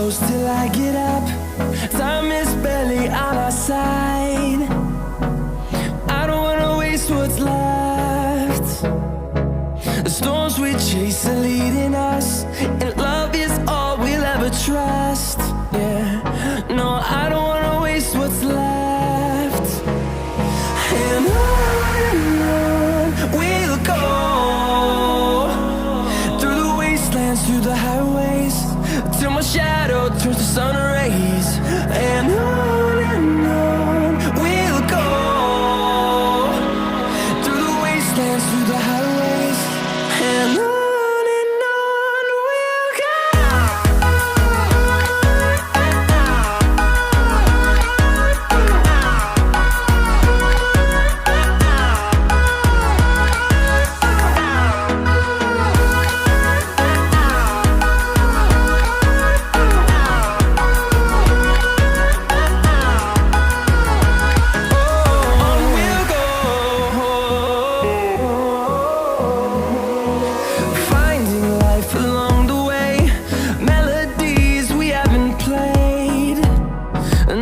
close till I get up. Time is barely on our side. I don't wanna waste what's left. The storms we chase are leading us, and love is all we'll ever trust. Yeah, no, I don't wanna waste what's left. And on we'll go, through the wastelands, through the highways, till my shadow turns to sun rays. And on we'll go, through the wastelands, through the highways, and on we'll go.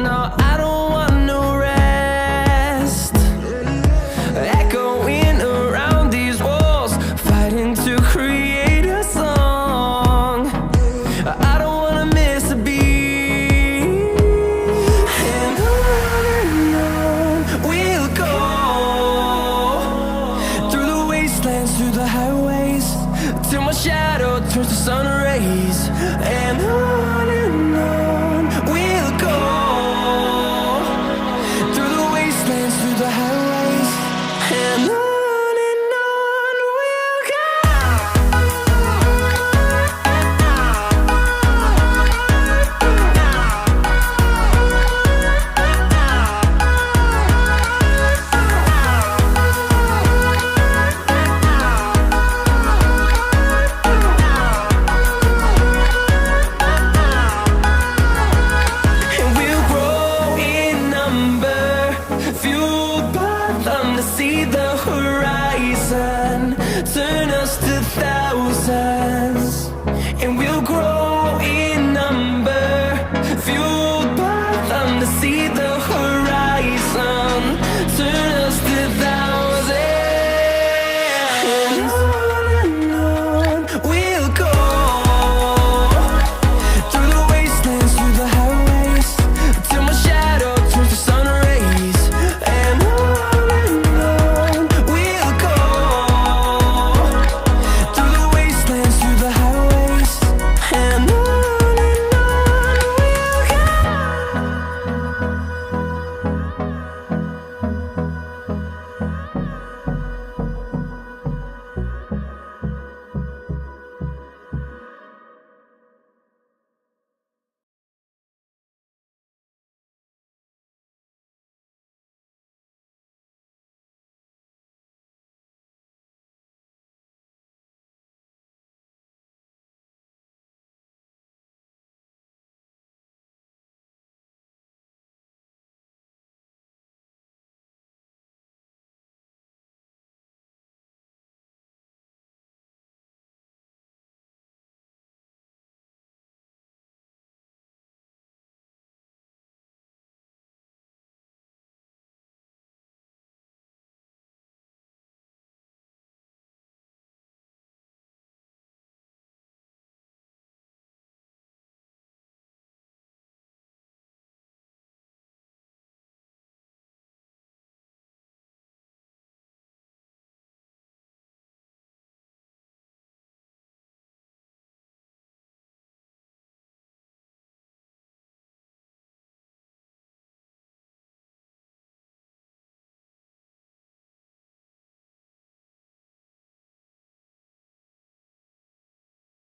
No,